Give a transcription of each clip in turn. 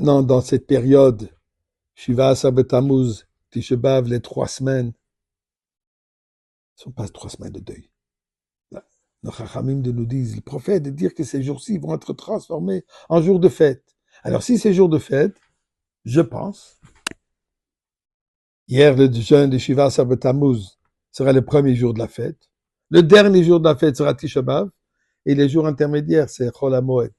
maintenant dans cette période, Shiva Asar B'Tammuz, Tisha B'Av, les 3 semaines, ce ne sont pas 3 semaines de deuil. Nos Chachamim de nous disent, le prophète de dire que ces jours-ci vont être transformés en jours de fête. Alors si ces jours de fête, je pense, hier le jeûne de Shiva Asar B'Tammuz sera le premier jour de la fête, le dernier jour de la fête sera Tisha B'Av, et les jours intermédiaires c'est Chol HaMoed.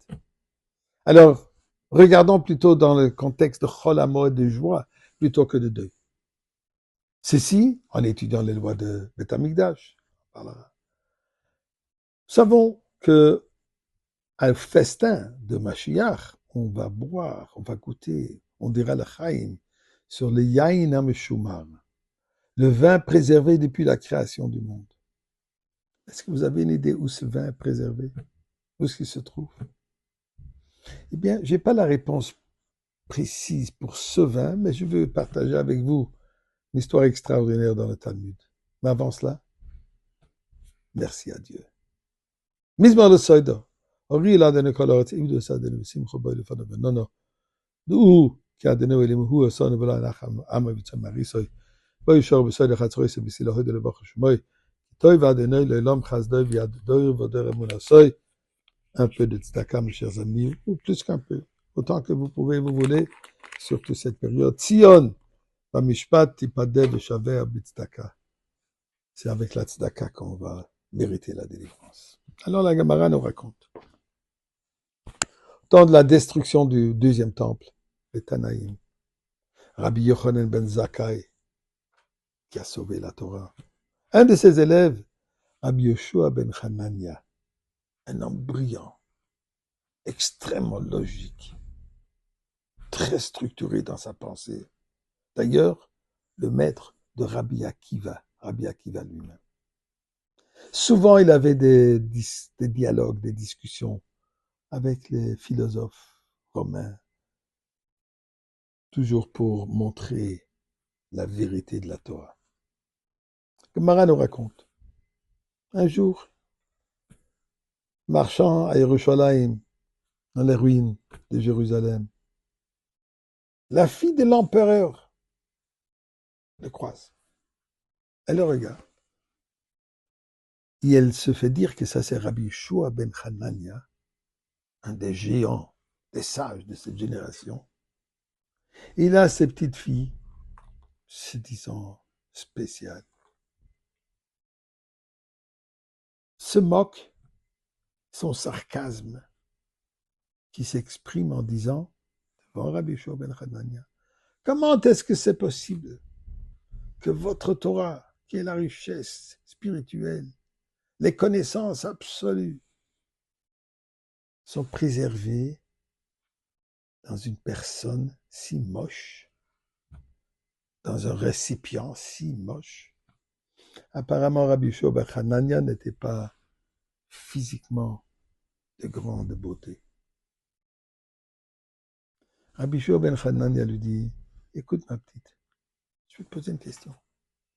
Alors, regardons plutôt dans le contexte de Chol HaMoed de joie, plutôt que de deuil. Ceci, en étudiant les lois de Beth Amikdash. Voilà. Nous savons que à un festin de Mashiach, on va boire, on va goûter, on dira le Chaim sur le Yain HaMeshumar, le vin préservé depuis la création du monde. Est-ce que vous avez une idée où ce vin est préservé? Où est-ce qu'il se trouve? Eh bien, je n'ai pas la réponse précise pour ce vin, mais je veux partager avec vous une histoire extraordinaire dans le Talmud. Mais avant cela, merci à Dieu. Mizmor le Soida. Ori il adene kol haaretz ivdu sadenu v'simcha bo lefanav v'nono. D'où ki adenu elim hu asanu v'la nacham ama v'tzam marisoy. Bo yishor b'soy lechatzroy sebisilahoy de lebach shmoy. Toy v'adenu le'olam chazdoy v'yadoy v'odor emunasoy. Un peu de tzedaka, mes chers amis, ou plus qu'un peu, autant que vous pouvez, vous voulez, surtout cette période. Tzion, b'mishpat tipadeh v'shaver b'tzedaka. C'est avec la tzedaka qu'on va mériter la délivrance. Alors la Gemara nous raconte. Au temps de la destruction du deuxième temple, le Tanaïm, Rabbi Yochanan ben Zakkai, qui a sauvé la Torah. Un de ses élèves, Rabbi Yoshua ben Hanania, un homme brillant, extrêmement logique, très structuré dans sa pensée. D'ailleurs, le maître de Rabbi Akiva lui-même. Souvent, il avait des dialogues, des discussions avec les philosophes romains, toujours pour montrer la vérité de la Torah. Gemara nous raconte, un jour, marchant à Yerushalayim, dans les ruines de Jérusalem, la fille de l'empereur le croise. Elle le regarde. Et elle se fait dire que ça c'est Rabbi Yoshua ben Hanania, un des géants, des sages de cette génération. Il a ces petites filles, se disant spéciales, se moque son sarcasme qui s'exprime en disant, devant Rabbi Yoshua ben Hanania, comment est-ce que c'est possible que votre Torah, qui est la richesse spirituelle, les connaissances absolues, sont préservées dans une personne si moche, dans un récipient si moche? Apparemment, Rabbi Yoshua ben Hanania n'était pas physiquement de grande beauté. Rabbi Yoshua ben Hanania lui dit, écoute ma petite, je vais te poser une question.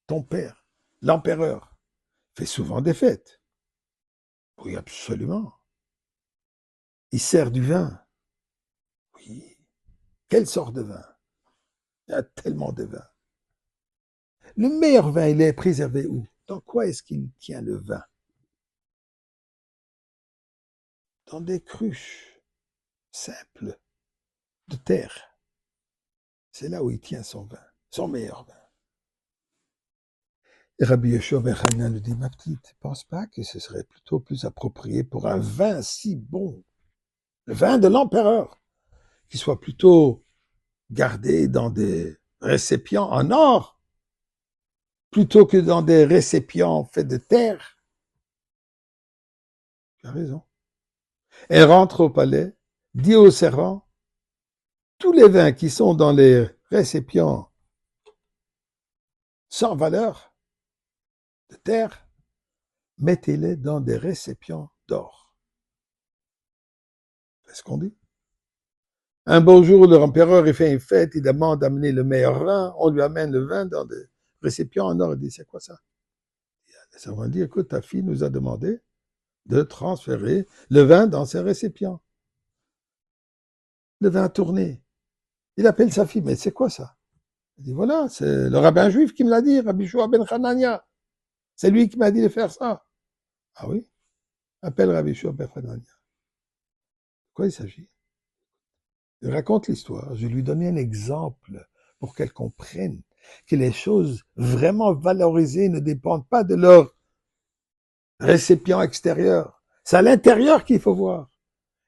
Ton père, l'empereur, fait souvent des fêtes. Oui, absolument. Il sert du vin. Oui. Quelle sorte de vin? Il y a tellement de vins. Le meilleur vin, il est préservé où? Dans quoi est-ce qu'il tient le vin? Dans des cruches simples de terre. C'est là où il tient son vin, son meilleur vin. Et Rabbi Yoshua ben Hanania lui dit, ma petite, pense pas que ce serait plutôt plus approprié pour un vin si bon, le vin de l'empereur, qui soit plutôt gardé dans des récipients en or, plutôt que dans des récipients faits de terre? Tu as raison. Elle rentre au palais, dit au servant, tous les vins qui sont dans les récipients sans valeur de terre, mettez-les dans des récipients d'or. C'est ce qu'on dit. Un beau jour, l'empereur il fait une fête, il demande d'amener le meilleur vin, on lui amène le vin dans des récipients en or. Il dit, c'est quoi ça? Le servant dit, écoute, ta fille nous a demandé de transférer le vin dans ses récipients. Le vin tourné. Il appelle sa fille, mais c'est quoi ça? Il dit, voilà, c'est le rabbin juif qui me l'a dit, Rabbi Shua ben Hanania. C'est lui qui m'a dit de faire ça. Ah oui? Appelle Rabbi Shua ben Hanania. De quoi il s'agit? Il raconte l'histoire. Je lui donnais un exemple pour qu'elle comprenne que les choses vraiment valorisées ne dépendent pas de leur récipient extérieur. C'est à l'intérieur qu'il faut voir.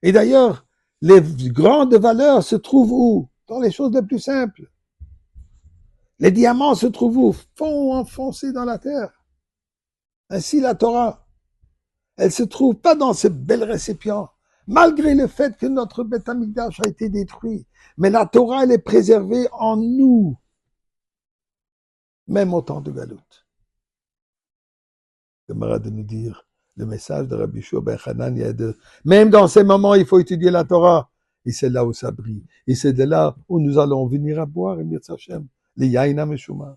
Et d'ailleurs, les grandes valeurs se trouvent où? Dans les choses les plus simples. Les diamants se trouvent où? Fond enfoncés dans la terre. Ainsi, la Torah, elle se trouve pas dans ces belles récipients, malgré le fait que notre Beth Amikdash a été détruit. Mais la Torah, elle est préservée en nous, même au temps de Galoute. Camarade de nous dire le message de Rabbi Shua ben Hanania de même dans ces moments, il faut étudier la Torah. Et c'est là où ça brille. Et c'est de là où nous allons venir à boire et Mirza Hashem, les Yaina Meshuma.